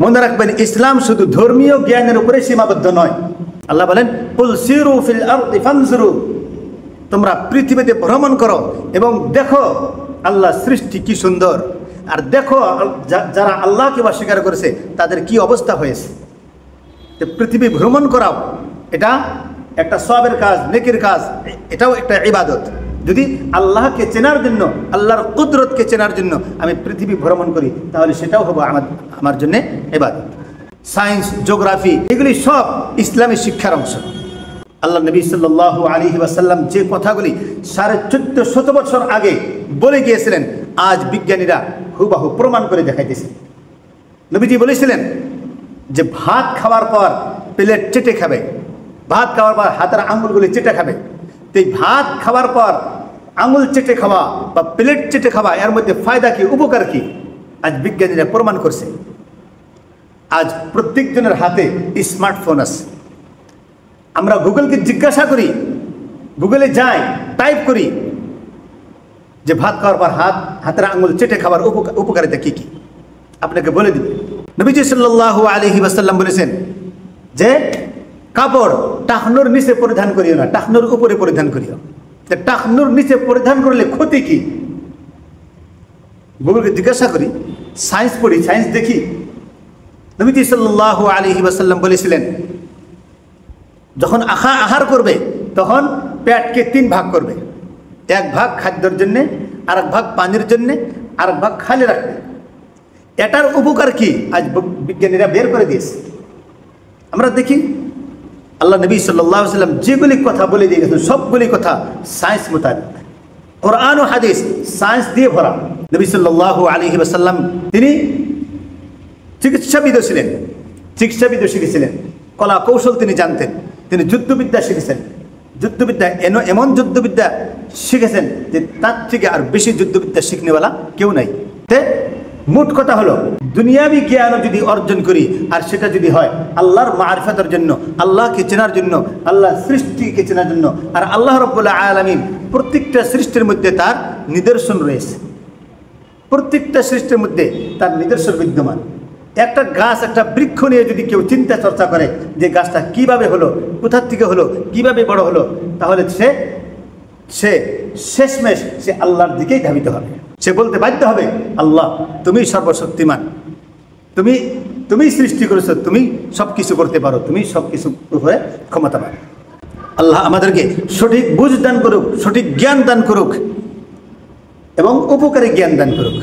মনে রাখবেন, ইসলাম শুধু ধর্মীয় জ্ঞানের উপরে সীমাবদ্ধ নয়। আল্লাহ বলেন, কুল সিরু ফিল আরদি ফানজুরু, তোমরা পৃথিবীতে ভ্রমণ করো এবং দেখো আল্লাহ সৃষ্টি কি সুন্দর, আর দেখো যারা আল্লাহকে অস্বীকার করেছে তাদের কি অবস্থা হয়েছে। পৃথিবী ভ্রমণ করাও এটা একটা সওয়াবের কাজ, নেকির কাজ, এটাও একটা ইবাদত। যদি আল্লাহকে চেনার জন্য, আল্লাহর কুদরতকে চেনার জন্য আমি পৃথিবী ভ্রমণ করি, তাহলে সেটাও হবে আমার জন্য ইবাদত। সায়েন্স, জিওগ্রাফি, এগুলি সব ইসলামী শিক্ষার অংশ। আল্লাহ নবী সাল্লাল্লাহু আলাইহি ওয়াসাল্লাম যে কথাগুলি 1450 বছর আগে বলে গিয়েছিলেন, আজ বিজ্ঞানীরা হুবহু প্রমাণ করে দেখাইতেছে। নবীজি বলেছিলেন যে ভাত খাওয়ার পর প্লেট চেটে খাবে, ভাত খাওয়ার পর হাতের আঙুলগুলি চেটে খাবে। তো এই ভাত খাওয়ার পর আঙুল চেটে খাওয়া বা প্লেট চেটে খাওয়া, এর মধ্যে ফায়দা কি, উপকার কি, আজ বিজ্ঞানীরা প্রমাণ করছে। আজ প্রত্যেকজনের হাতে স্মার্টফোন আছে। আমরা গুগলকে জিজ্ঞাসা করি, গুগলে যাই, টাইপ করি যে ভাত খাওয়ার পর হাতের আঙুল চেটে খাওয়ার উপকারিতা কি কি, আপনাকে বলে দিবে। নবীজি সাল্লাল্লাহু আলাইহি ওয়াসাল্লাম বলেছেন যে কাপড় টাকনুর নিচে পরিধান করিও না, টাকনুর উপরে পরিধান করিও। টাকনুর নিচে পরিধান করলে ক্ষতি কি? গুগলকে জিজ্ঞাসা করি, সায়েন্স পড়ি, সায়েন্স দেখি। নবীজি সাল্লাল্লাহু আলাইহি ওয়াসাল্লাম বলেছিলেন, যখন আহার করবে তখন পেটকে 3 ভাগ করবে। 1 ভাগ খাদ্যের জন্যে, আরেক ভাগ পানির জন্যে, আরেক ভাগ খালি রাখবে। এটার উপকার কি আজ বিজ্ঞানীরা বের করে দিয়েছে। আমরা দেখি আল্লাহ নবী সাল্লাল্লাহু আলাইহি ওয়াসাল্লাম যেগুলি কথা বলে দিয়ে গেছেন সবগুলি কথা সায়েন্স মোতাবেক, কোরআন ও হাদিস সায়েন্স দিয়ে ভরা। নবী সাল্লাল্লাহু আলাইহি ওয়াসাল্লাম তিনি চিকিৎসাবিদও ছিলেন, চিকিৎসাবিদও শিখেছিলেন, কলা কৌশল তিনি জানতেন, তিনি যুদ্ধবিদ্যা শিখেছেন। যুদ্ধবিদ্যা এমন যুদ্ধবিদ্যা শিখেছেন যে তার থেকে আর বেশি যুদ্ধবিদ্যা শিখনেওয়ালা কেউ নাই। মোট কথা হলো, দুনিয়াবি জ্ঞানও যদি অর্জন করি আর সেটা যদি হয় আল্লাহর মারিফাতের জন্য, আল্লাহকে চেনার জন্য, আল্লাহ সৃষ্টিকে চেনার জন্য, আর আল্লাহ রাব্বুল আলামিন প্রত্যেকটা সৃষ্টির মধ্যে তার নিদর্শন রয়েছে, প্রত্যেকটা সৃষ্টির মধ্যে তার নিদর্শন বিদ্যমান। একটা গাছ, একটা বৃক্ষ নিয়ে যদি কেউ চিন্তা চর্চা করে যে গাছটা কিভাবে হলো, কোথার থেকে হলো, কিভাবে বড় হলো, তাহলে সে শেষমেশ সে আল্লাহর দিকেই ধাবিত হবে। সে বলতে বাধ্য হবে, আল্লাহ তুমি সর্বশক্তিমান, তুমি সৃষ্টি করেছো, তুমি সব কিছু করতে পারো, তুমি সব কিছু উপরে ক্ষমতাবান। আল্লাহ আমাদেরকে সঠিক বুঝ দান করুক, সঠিক জ্ঞান দান করুক এবং উপকারী জ্ঞান দান করুক।